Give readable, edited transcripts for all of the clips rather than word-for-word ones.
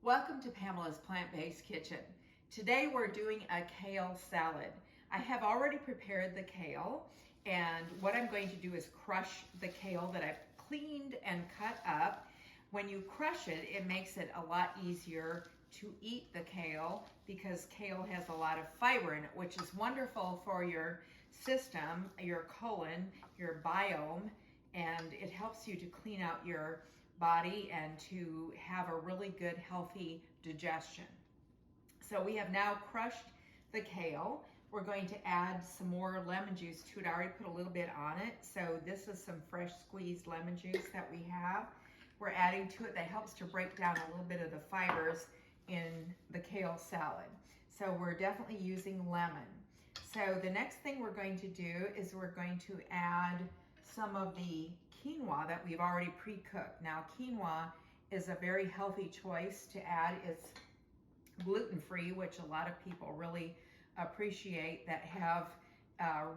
Welcome to Pamela's Plant-Based Kitchen. Today we're doing a kale salad. I have already prepared the kale, and what I'm going to do is crush the kale that I've cleaned and cut up. When you crush it, it makes it a lot easier to eat the kale because kale has a lot of fiber in it, which is wonderful for your system, your colon, your biome, and it helps you to clean out your body and to have a really good healthy digestion. So we have now crushed the kale. We're going to add some more lemon juice to it. I already put a little bit on it. So this is some fresh squeezed lemon juice that we have. We're adding to it that helps to break down a little bit of the fibers in the kale salad. So we're definitely using lemon. So the next thing we're going to do is we're going to add some of the quinoa that we've already pre-cooked. Now quinoa is a very healthy choice to add. It's gluten-free, which a lot of people really appreciate that have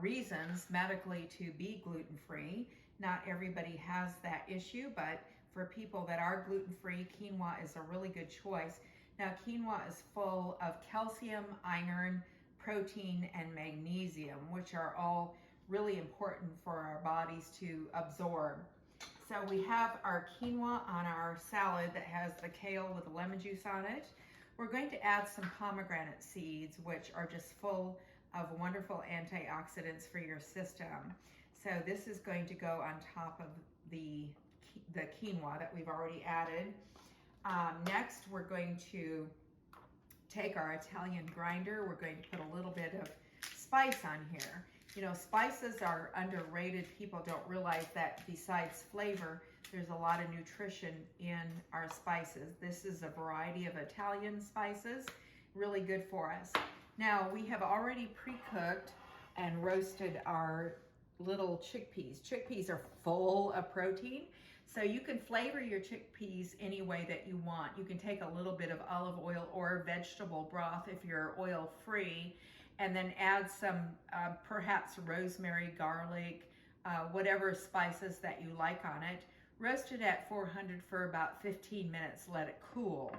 reasons medically to be gluten-free. Not everybody has that issue, but for people that are gluten-free, quinoa is a really good choice. Now quinoa is full of calcium, iron, protein, and magnesium, which are all really important for our bodies to absorb. So we have our quinoa on our salad that has the kale with the lemon juice on it. We're going to add some pomegranate seeds, which are just full of wonderful antioxidants for your system. So this is going to go on top of the quinoa that we've already added. Next, we're going to take our Italian grinder. We're going to put a little bit of spice on here. You know, spices are underrated. People don't realize that besides flavor, there's a lot of nutrition in our spices. This is a variety of Italian spices, really good for us. Now, we have already pre-cooked and roasted our little chickpeas. Chickpeas are full of protein, so you can flavor your chickpeas any way that you want. You can take a little bit of olive oil or vegetable broth if you're oil-free, and then add some perhaps rosemary, garlic, whatever spices that you like on it. Roast it at 400 for about 15 minutes, let it cool.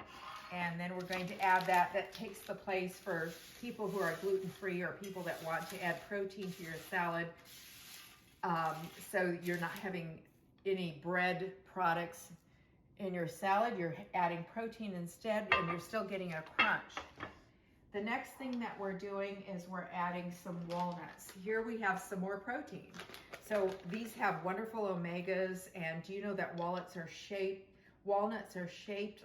And then we're going to add that. That takes the place for people who are gluten-free or people that want to add protein to your salad. So you're not having any bread products in your salad. You're adding protein instead, and you're still getting a crunch. The next thing that we're doing is we're adding some walnuts. Here we have some more protein. So these have wonderful omegas, and do you know that walnuts are shaped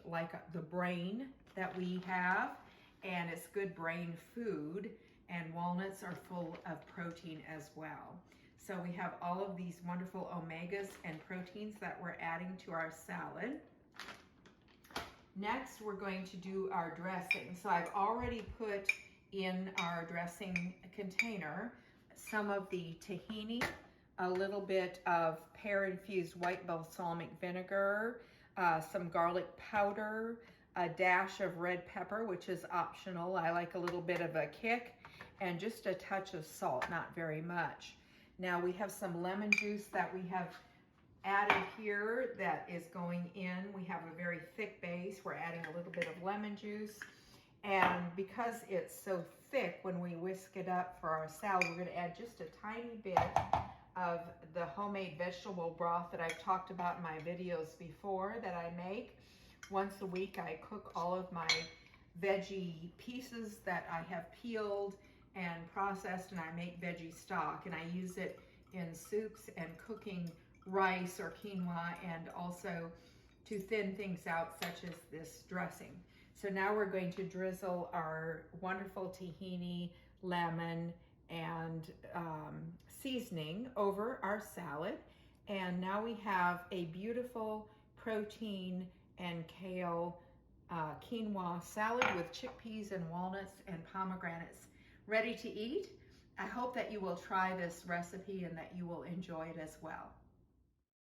like the brain that we have, and it's good brain food, and walnuts are full of protein as well. So we have all of these wonderful omegas and proteins that we're adding to our salad. Next, we're going to do our dressing. So I've already put in our dressing container some of the tahini, a little bit of Pear infused white balsamic vinegar, some garlic powder, a dash of red pepper, which is optional. I like a little bit of a kick, and just a touch of salt, not very much. Now we have some lemon juice that we have added here that is going in. We have a very thick base. We're adding a little bit of lemon juice. And because it's so thick, when we whisk it up for our salad, we're going to add just a tiny bit of the homemade vegetable broth that I've talked about in my videos before that I make. Once a week, I cook all of my veggie pieces that I have peeled and processed, and I make veggie stock, and I use it in soups and cooking rice or quinoa, and also to thin things out, such as this dressing. So now we're going to drizzle our wonderful tahini, lemon, and seasoning over our salad. And now we have a beautiful protein and kale quinoa salad with chickpeas and walnuts and pomegranates ready to eat. I hope that you will try this recipe and that you will enjoy it as well.